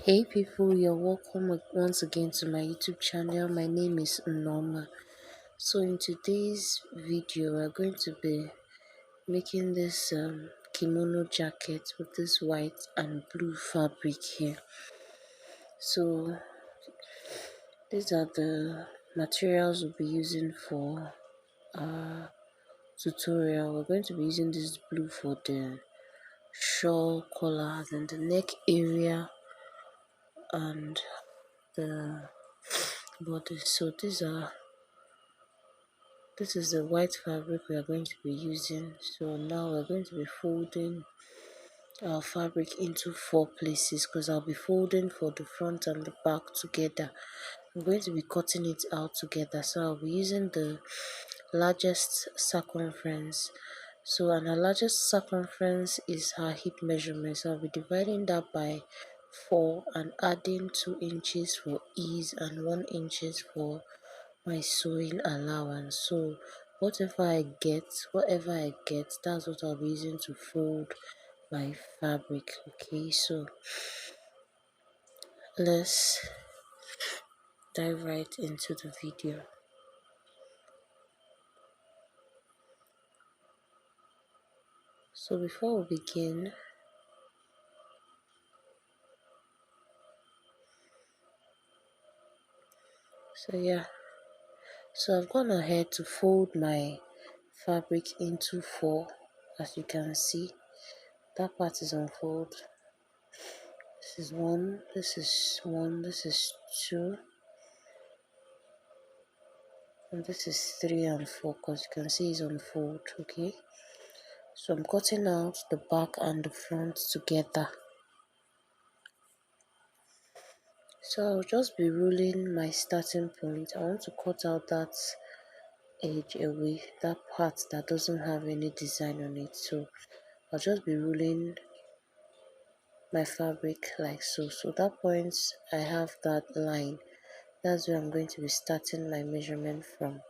Hey people, you're welcome once again to my YouTube channel. My name is Norma. So in today's video, we're going to be making this kimono jacket with this white and blue fabric here. So these are the materials we'll be using for our tutorial. We're going to be using this blue for the shawl collars and the neck area and the body. So this is the white fabric we are going to be using. So now we're going to be folding our fabric into 4 places because I'll be folding for the front and the back together. I'm going to be cutting it out together, so I'll be using the largest circumference. So and our largest circumference is our hip measurement, so I'll be dividing that by 4 and adding 2 inches for ease and 1 inches for my sewing allowance. So whatever I get, that's what I'll be using to fold my fabric. Okay, so let's dive right into the video. So before we begin, so I've gone ahead to fold my fabric into 4. As you can see, that part is unfold. This is 1, this is 1, this is 2, and this is 3 and 4, because you can see it's unfold. Okay, so I'm cutting out the back and the front together. So I'll just be ruling my starting point. I want to cut out that edge away, that part that doesn't have any design on it. So I'll just be ruling my fabric like so. So that point I have that line. That's where I'm going to be starting my measurement from.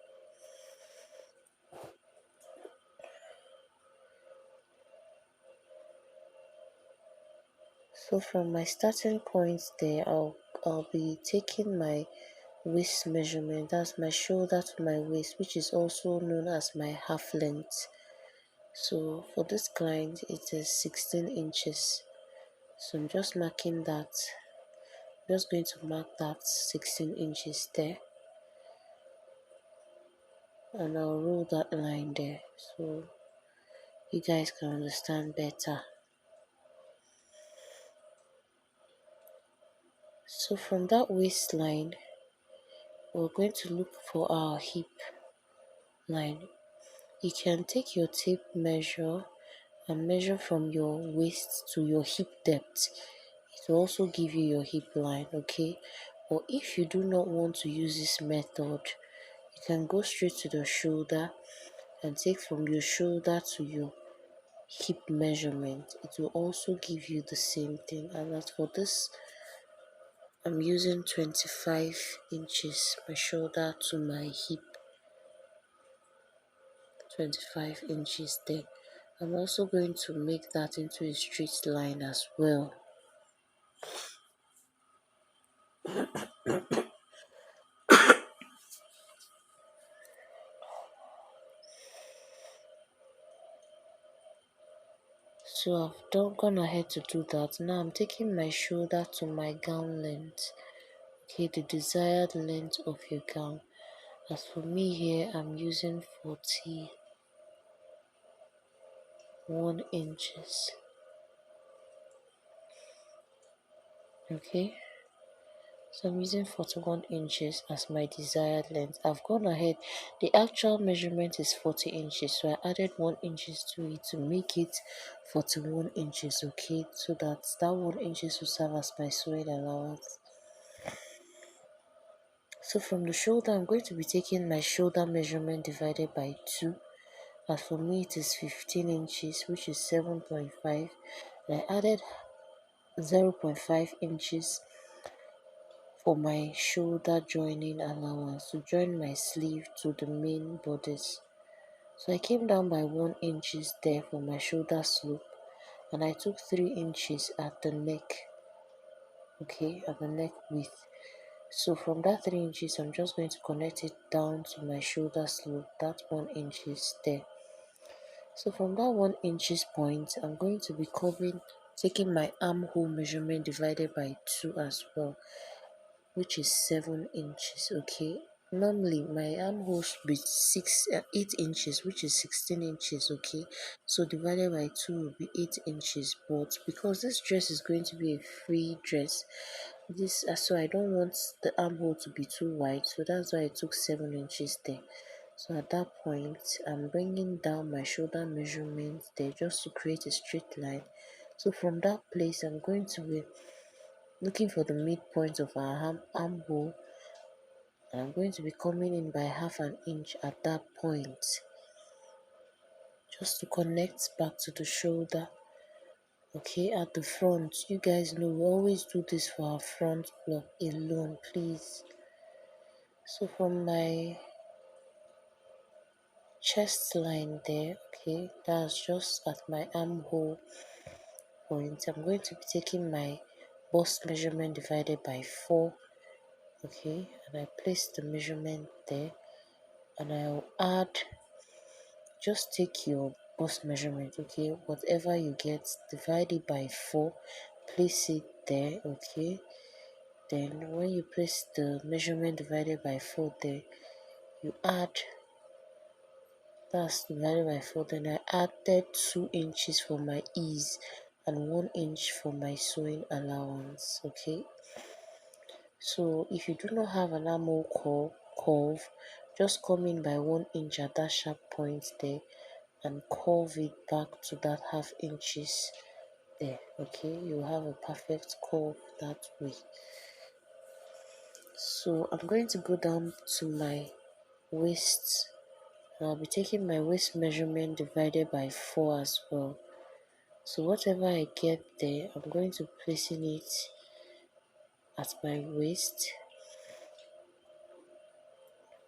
So from my starting point there, I'll be taking my waist measurement. That's my shoulder to my waist, which is also known as my half length. So for this client, it is 16 inches. So I'm just marking that. I'm just going to mark that 16 inches there, and I'll roll that line there so you guys can understand better. So from that waistline, we're going to look for our hip line. You can take your tape measure and measure from your waist to your hip depth. It will also give you your hip line, okay? Or if you do not want to use this method, you can go straight to the shoulder and take from your shoulder to your hip measurement. It will also give you the same thing. And as for this, I'm using 25 inches, my shoulder to my hip, 25 inches there. I'm also going to make that into a straight line as well. So I've gone ahead to do that. Now I'm taking my shoulder to my gown length. Okay, the desired length of your gown. As for me here, I'm using 41 inches. Okay, so I'm using 41 inches as my desired length. I've gone ahead. The actual measurement is 40 inches, so I added 1 inches to it to make it 41 inches. Okay, so that 1 inches will serve as my sewing allowance. So from the shoulder, I'm going to be taking my shoulder measurement divided by 2. As for me, it is 15 inches, which is 7.5. And I added 0.5 inches for my shoulder joining allowance to join my sleeve to the main bodice. So I came down by 1 inches there for my shoulder slope, and I took 3 inches at the neck. okay, at the neck width. So from that 3 inches, I'm just going to connect it down to my shoulder slope, that 1 inch is there. So from that 1 inches point, I'm going to be taking my armhole measurement divided by 2 as well, which is 7 inches, okay. Normally my armhole should be 8 inches, which is 16 inches, okay. So divided by 2 will be 8 inches, but because this dress is going to be a free dress, so I don't want the armhole to be too wide, so that's why I took 7 inches there. So at that point, I'm bringing down my shoulder measurement there just to create a straight line. So from that place, I'm going to be looking for the midpoint of our armhole, and I'm going to be coming in by half an inch at that point, just to connect back to the shoulder. Okay, at the front, you guys know we always do this for our front block alone, please. So from my chest line there, okay, that's just at my armhole point. I'm going to be taking my bust measurement divided by 4, okay, and I place the measurement there, and I'll add, just take your bust measurement, okay, whatever you get, divide it by 4, place it there, okay. Then when you place the measurement divided by 4 there, you add, that's divided by 4, then I added 2 inches for my ease and 1 inch for my sewing allowance, okay. So if you do not have an armhole curve, just come in by 1 inch at that sharp point there and curve it back to that half inches there, okay. You have a perfect curve that way. So I'm going to go down to my waist, and I'll be taking my waist measurement divided by 4 as well. So whatever I get there, I'm going to placing it at my waist,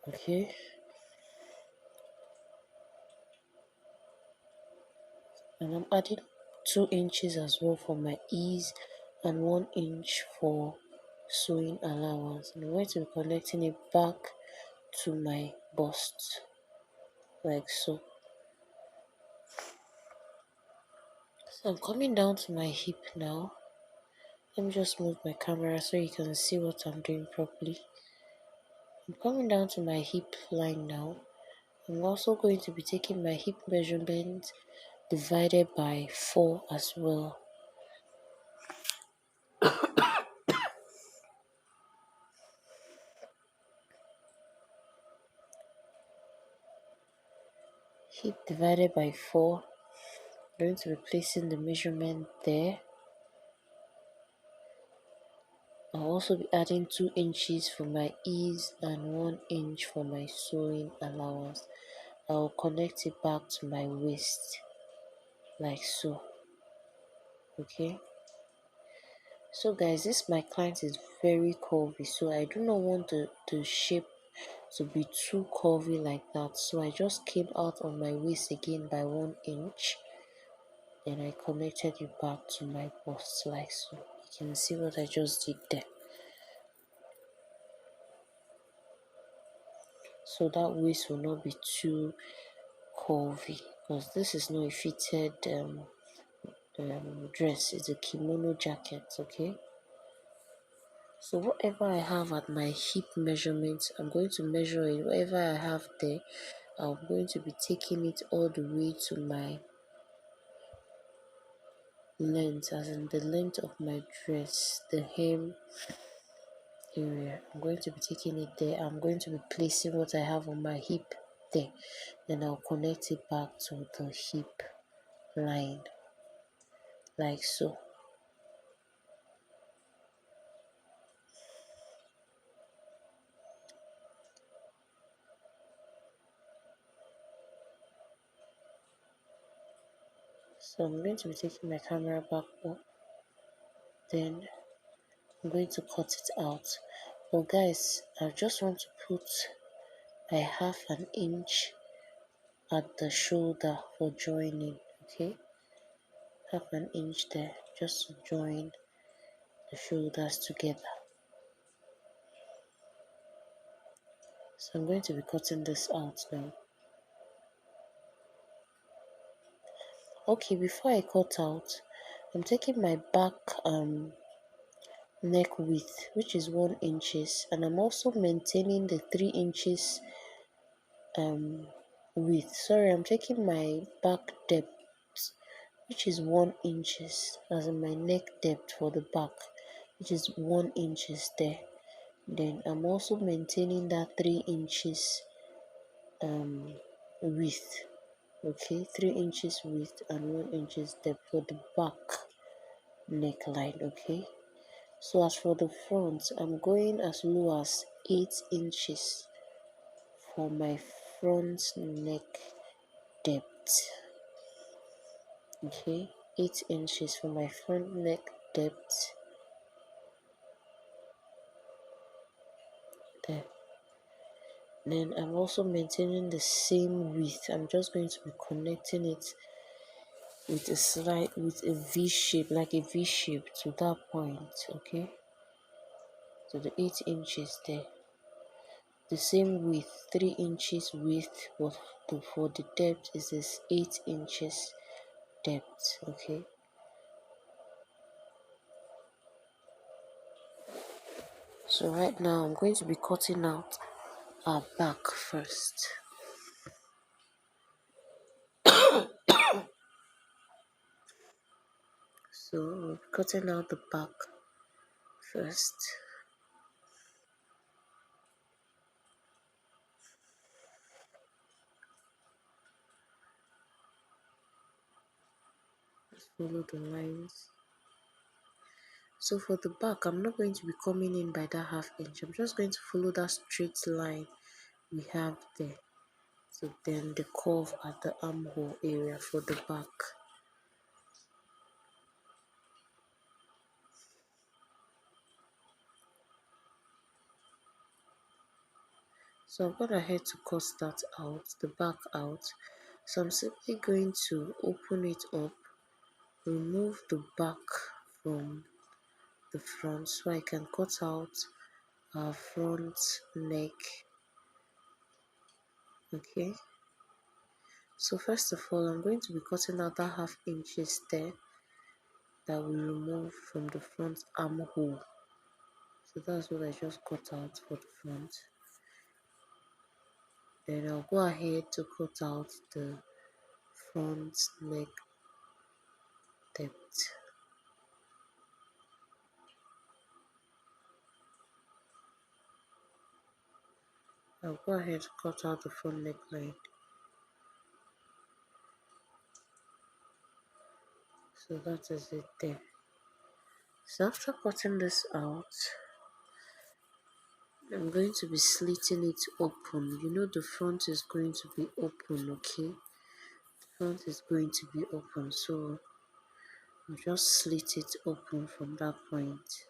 okay. And I'm adding 2 inches as well for my ease and 1 inch for sewing allowance. And I'm going to be connecting it back to my bust like so. So I'm coming down to my hip now. Let me just move my camera so you can see what I'm doing properly. I'm coming down to my hip line now. I'm also going to be taking my hip measurement divided by 4 as well. Hip divided by 4. I'm going to be placing the measurement there. I'll also be adding 2 inches for my ease and 1 inch for my sewing allowance. I'll connect it back to my waist like so, okay. So guys, this my client is very curvy, so I do not want the shape to be too curvy like that, so I just came out on my waist again by 1 inch, then I connected it back to my bust like so. You can see what I just did there. So that waist will not be too curvy, because this is not a fitted dress, it's a kimono jacket, okay. So whatever I have at my hip measurement, I'm going to measure it. Whatever I have there, I'm going to be taking it all the way to my length, as in the length of my dress, the hem area. I'm going to be taking it there. I'm going to be placing what I have on my hip there. Then I'll connect it back to the hip line like so. So I'm going to be taking my camera back up, then I'm going to cut it out. But guys, I just want to put a half an inch at the shoulder for joining, okay. Half an inch there just to join the shoulders together. So I'm going to be cutting this out now. Okay, before I cut out, I'm taking my back neck width, which is 1 inches, and I'm also maintaining the 3 inches width. Sorry, I'm taking my back depth, which is 1 inches, as in my neck depth for the back, which is 1 inches there. Then I'm also maintaining that 3 inches width. Okay, 3 inches width and 1 inches depth for the back neckline. Okay, so as for the front, I'm going as low as 8 inches for my front neck depth. Okay, 8 inches for my front neck depth there. Then I'm also maintaining the same width. I'm just going to be connecting it with a V shape, like a V shape to that point. Okay, to the 8 inches there. The same width, 3 inches width, but for the depth is this 8 inches depth. Okay, so right now I'm going to be cutting out our back first. So we're cutting out the back first. Just follow the lines. So for the back, I'm not going to be coming in by that 1/2 inch. I'm just going to follow that straight line we have there. So then the curve at the armhole area for the back. So I've gone ahead to cut that out, the back out. So I'm simply going to open it up, remove the back from the front so I can cut out our front neck. Okay. So first of all, I'm going to be cutting out that 1/2 inches there that we remove from the front armhole. So that's what I just cut out for the front. Then I'll go ahead to cut out the front neck depth. I'll go ahead to cut out the front neckline. So that is it there. So after cutting this out, I'm going to be slitting it open. You know the front is going to be open, okay? The front is going to be open, so I'll just slit it open from that point.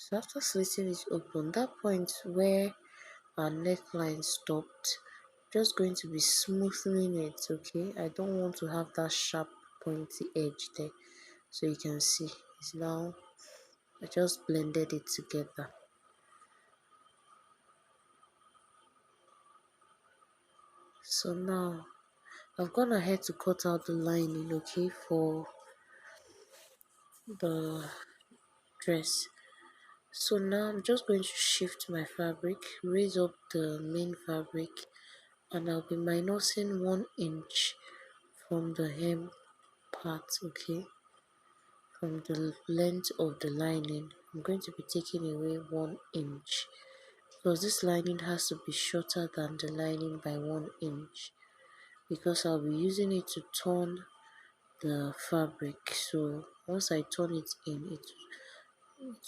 So after slitting it open, that point where our neckline stopped, just going to be smoothing it, okay? I don't want to have that sharp pointy edge there. So you can see it's now, I just blended it together. So now I've gone ahead to cut out the lining, okay, for the dress. So now I'm just going to shift my fabric, raise up the main fabric, and I'll be minusing 1 inch from the hem part, okay, from the length of the lining. I'm going to be taking away 1 inch because this lining has to be shorter than the lining by 1 inch because I'll be using it to turn the fabric. So once I turn it in, it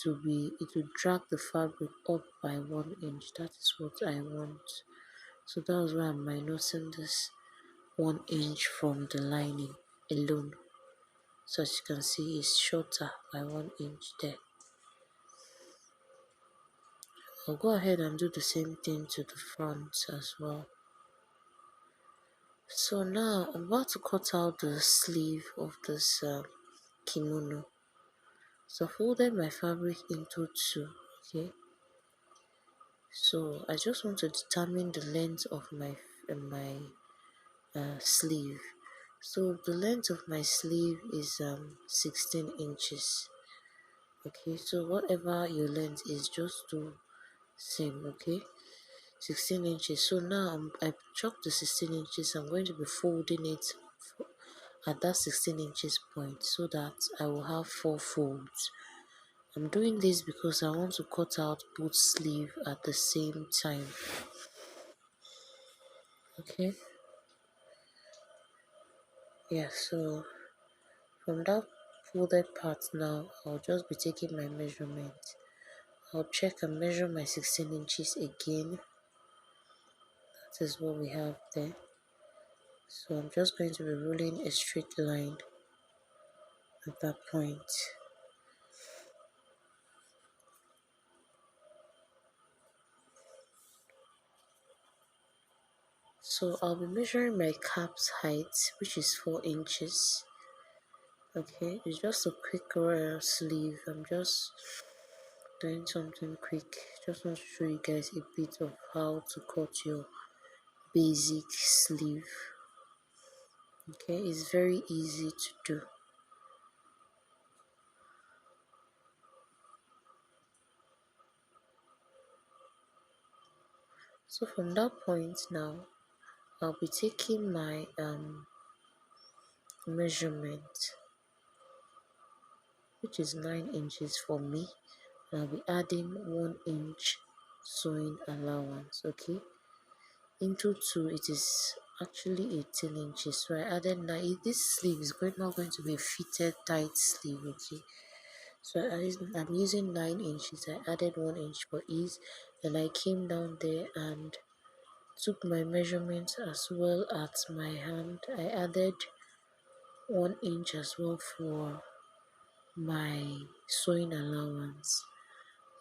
will drag the fabric up by 1 inch. That is what I want. So that's why I'm minusing this 1 inch from the lining alone. So as you can see, it's shorter by 1 inch there. I'll go ahead and do the same thing to the front as well. So now I'm about to cut out the sleeve of this kimono. So I folded my fabric into two, okay. So I just want to determine the length of my sleeve. So the length of my sleeve is 16 inches. Okay, so whatever your length is, just do same. Okay, 16 inches. So now I chopped the 16 inches. I'm going to be folding it at that 16 inches point so that I will have 4 folds. I'm doing this because I want to cut out both sleeve at the same time. Okay, yeah, so from that folded part now, I'll just be taking my measurement. I'll check and measure my 16 inches again. That is what we have there. So I'm just going to be rolling a straight line at that point. So I'll be measuring my cap's height, which is 4 inches. Okay, it's just a quick royal sleeve. I'm just doing something quick. Just want to show you guys a bit of how to cut your basic sleeve. Okay, it's very easy to do. So from that point now, I'll be taking my measurement, which is 9 inches for me. I'll be adding 1 inch sewing allowance. Okay, into two, it is actually 18 inches. So I added 9. This sleeve is not going to be a fitted tight sleeve. Okay, so I'm using 9 inches. I added 1 inch for ease, and I came down there and took my measurements as well at my hand. I added 1 inch as well for my sewing allowance.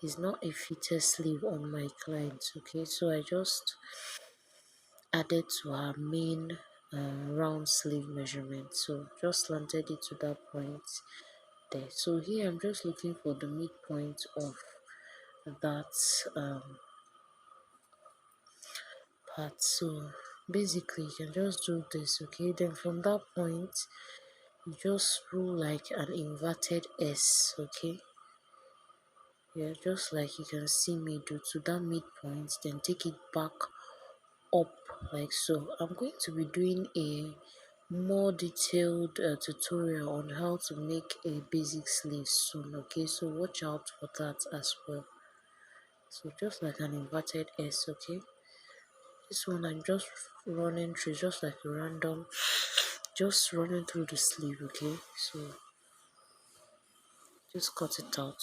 Is not a fitted sleeve on my client. Okay, so I just added to her main round sleeve measurement, so just slanted it to that point there. So here I'm just looking for the midpoint of that part. So basically you can just do this. Okay, then from that point you just roll like an inverted S. Okay, yeah, just like you can see me do to that midpoint, then take it back up like so. I'm going to be doing a more detailed tutorial on how to make a basic sleeve soon. Okay, so watch out for that as well. So just like an inverted S. Okay, this one I'm just running through, just like a random, just running through the sleeve. Okay, so just cut it out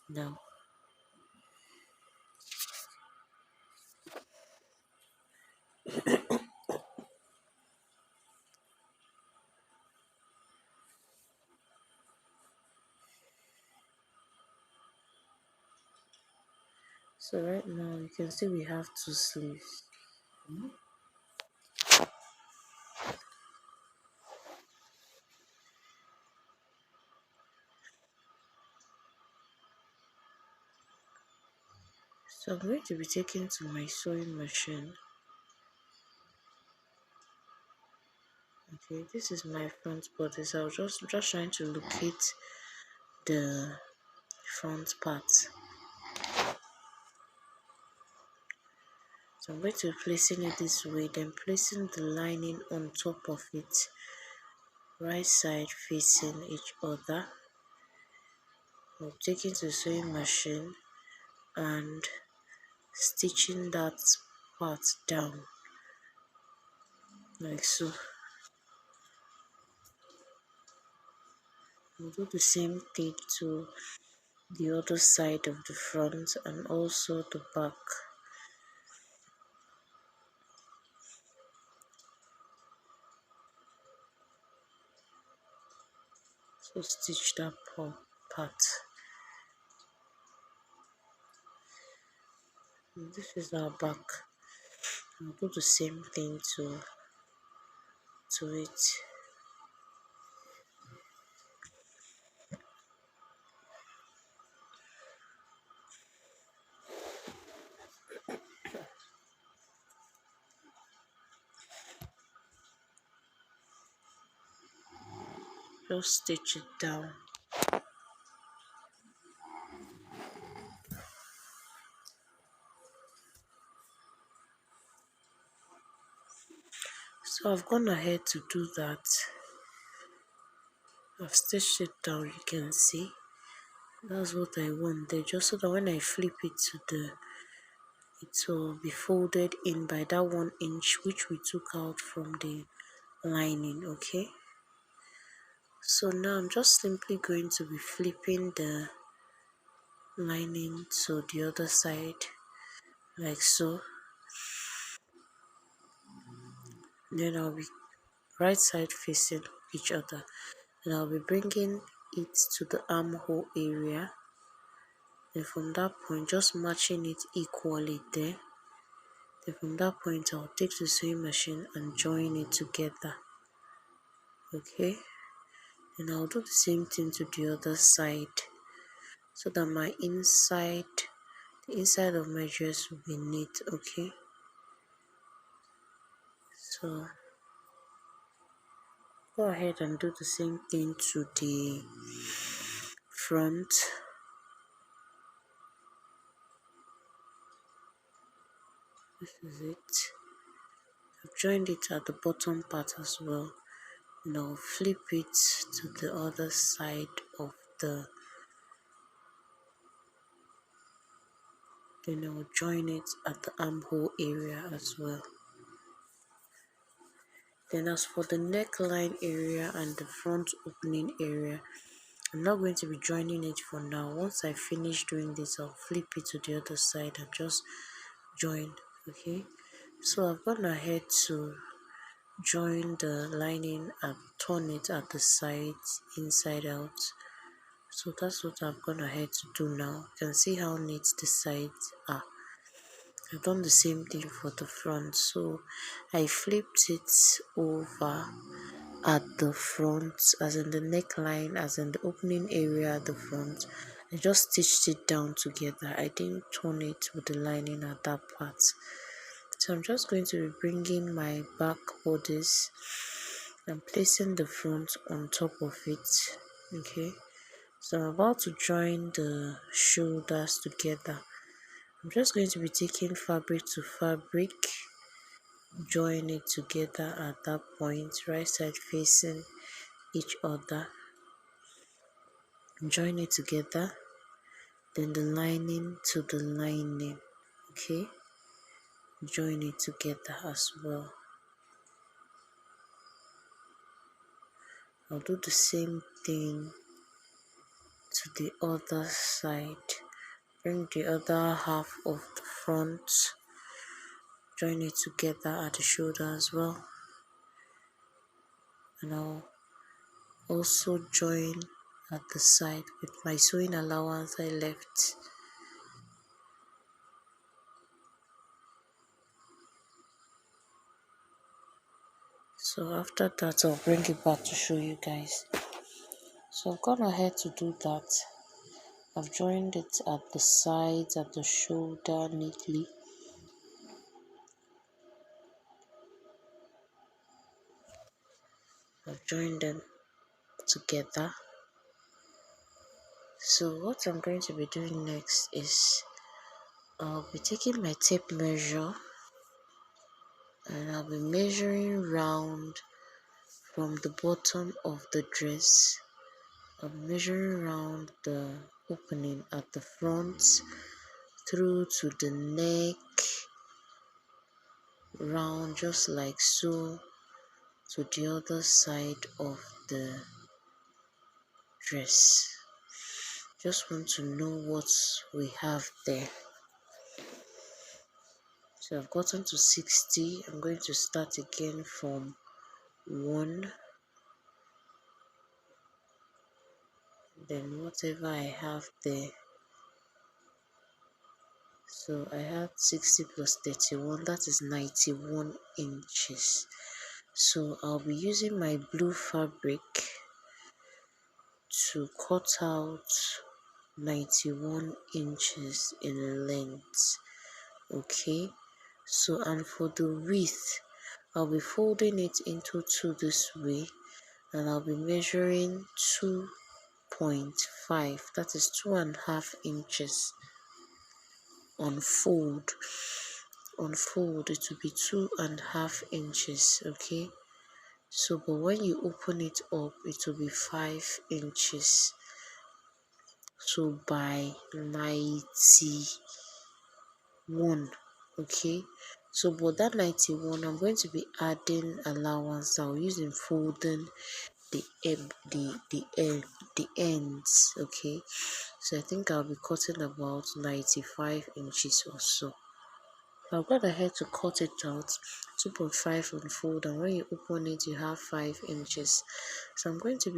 now. So right now you can see we have two sleeves. So I'm going to be taking to my sewing machine. Okay, this is my front bodice. I was just trying to locate the front part. So I'm going to be placing it this way, then placing the lining on top of it, right side facing each other. I'm taking to the sewing machine and stitching that part down like so. I'll do the same thing to the other side of the front and also the back. So stitch that part. And this is our back. I'll do the same thing to it. Just stitch it down. So I've gone ahead to do that. I've stitched it down, you can see. That's what I want there, just so that when I flip it to it will be folded in by that 1 inch which we took out from the lining. Okay, so now I'm just simply going to be flipping the lining to the other side like so. Then I'll be right side facing each other, and I'll be bringing it to the armhole area, and from that point just matching it equally there. Then from that point I'll take the sewing machine and join it together. Okay, and I'll do the same thing to the other side, so that my the inside of my dress will be neat. Okay, so go ahead and do the same thing to the front. This is it. I've joined it at the bottom part as well. Now flip it to the other side of then I'll join it at the armhole area as well. Then as for the neckline area and the front opening area, I'm not going to be joining it for now. Once I finish doing this, I'll flip it to the other side and just join. Okay, so I've gone ahead to join the lining and turn it at the sides inside out. So that's what I've gone ahead to do now. You can see how neat the sides are. I've done the same thing for the front. So I flipped it over at the front, as in the neckline, as in the opening area at the front. I just stitched it down together. I didn't turn it with the lining at that part. So I'm just going to be bringing my back bodice and placing the front on top of it. Okay, so I'm about to join the shoulders together. I'm just going to be taking fabric to fabric, join it together at that point, right side facing each other, join it together, then the lining to the lining. Okay, join it together as well. I'll do the same thing to the other side. Bring the other half of the front, join it together at the shoulder as well, and I'll also join at the side with my sewing allowance I left. So after that, I'll bring it back to show you guys. So I've gone ahead to do that. I've joined it at the sides, at the shoulder neatly. I've joined them together. So what I'm going to be doing next is I'll be taking my tape measure and I'll be measuring round from the bottom of the dress. I'll be measuring round the opening at the front through to the neck, round just like so to the other side of the dress. Just want to know what we have there. So I've gotten to 60. I'm going to start again from 1, then whatever I have there. So I have 60 plus 31, that is 91 inches. So I'll be using my blue fabric to cut out 91 inches in length. Okay, so and for the width, I'll be folding it into two this way, and I'll be measuring 2.5, that is 2.5 inches. On fold it will be 2.5 inches. Okay, so but when you open it up, it will be 5 inches. So by 91. Okay, so but that 91, I'm going to be adding allowance. I'll use in folding the ends. Okay, so I think I'll be cutting about 95 inches or so. I've got ahead to cut it out 2.5 on fold, and when you open it you have 5 inches. So I'm going to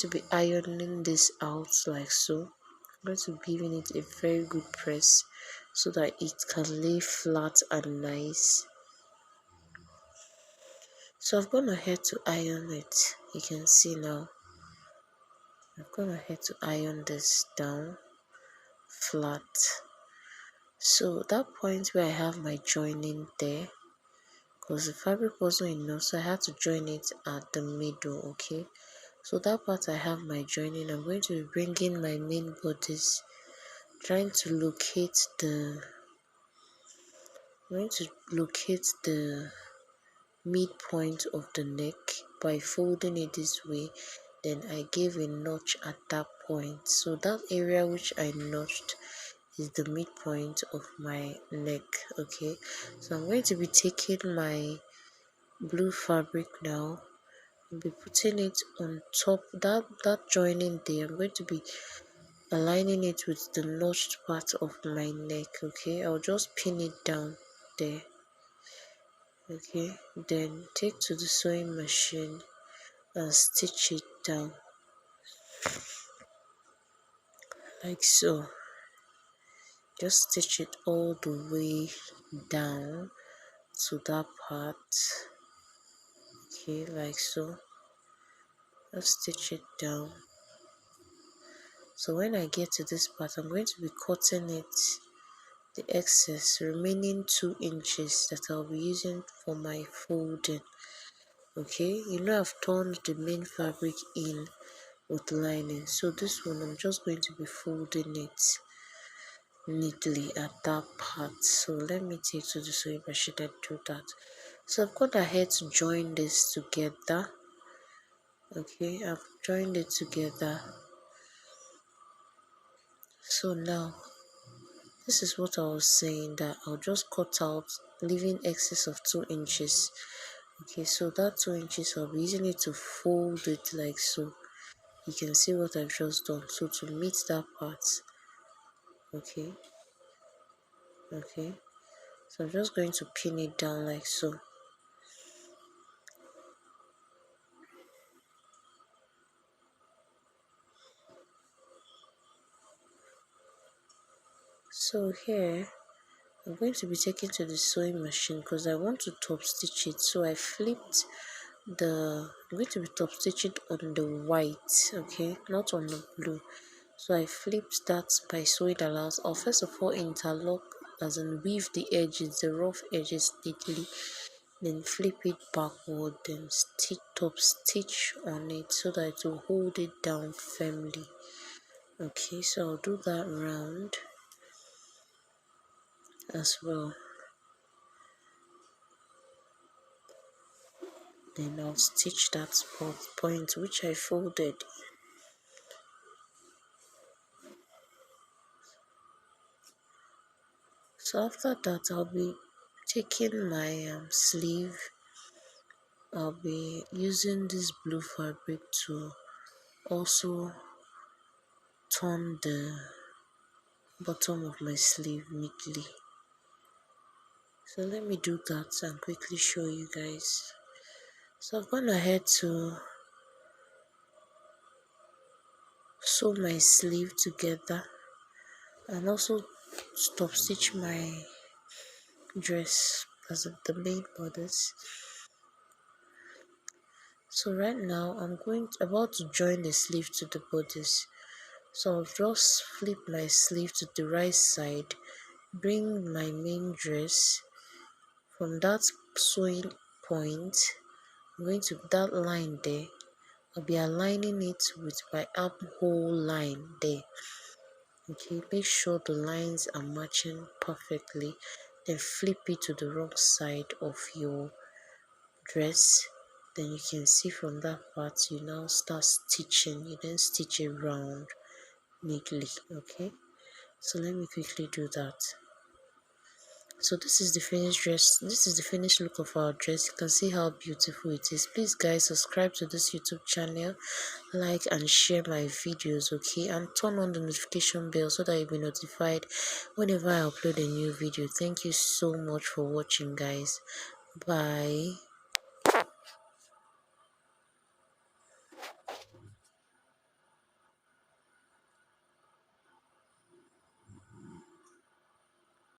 be ironing this out like so. I'm going to be giving it a very good press so that it can lay flat and nice. So I've gone ahead to iron it. You can see now I've gone ahead to iron this down flat. So that point where I have my joining there, because the fabric wasn't enough, so I had to join it at the middle. Okay, so that part I have my joining. I'm going to be bringing my main bodice, trying to locate the midpoint of the neck by folding it this way. Then I gave a notch at that point, so that area which I notched is the midpoint of my neck. Okay, so I'm going to be taking my blue fabric now and be putting it on top that joining there. I'm going to be aligning it with the notched part of my neck. Okay, I'll just pin it down there. Okay, then take to the sewing machine and stitch it down like so. Just stitch it all the way down to that part. Okay, like so. Just stitch it down. So when I get to this part, I'm going to be cutting it, the excess remaining 2 inches that I'll be using for my folding. Okay, you know I've turned the main fabric in with lining, so this one I'm just going to be folding it neatly at that part. So let me take to the sewing machine and do that. So I've gone ahead to join this together. Okay, I've joined it together. So now this is what I was saying, that I'll just cut out, leaving excess of 2 inches. Okay, so that 2 inches I'll be using it to fold it like so. You can see what I've just done. So to meet that part, okay, so I'm just going to pin it down like so. So here I'm going to be taking to the sewing machine because I want to top stitch it. So I flipped I'm going to be top stitching on the white, okay, not on the blue. So I flipped that by sewing allowance. I'll first of all interlock, as in weave the edges, the rough edges neatly, then flip it backward, then top stitch on it so that it will hold it down firmly. Okay, so I'll do that round as well. Then I'll stitch that spot point which I folded. So after that, I'll be taking my sleeve. I'll be using this blue fabric to also turn the bottom of my sleeve neatly. So let me do that and quickly show you guys. So I've gone ahead to sew my sleeve together and also stop stitch my dress as of the main borders. So right now I'm about to join the sleeve to the bodice. So I'll just flip my sleeve to the right side, bring my main dress from that sewing point. I'm going to that line there. I'll be aligning it with my armhole line there. Okay, make sure the lines are matching perfectly. Then flip it to the wrong side of your dress. Then you can see from that part you now start stitching. You then stitch it round neatly. Okay, so let me quickly do that. So this is the finished dress. This is the finished look of our dress. You can see how beautiful it is. Please guys, subscribe to this YouTube channel, like and share my videos, okay, and turn on the notification bell so that you'll be notified whenever I upload a new video. Thank you so much for watching, guys. Bye.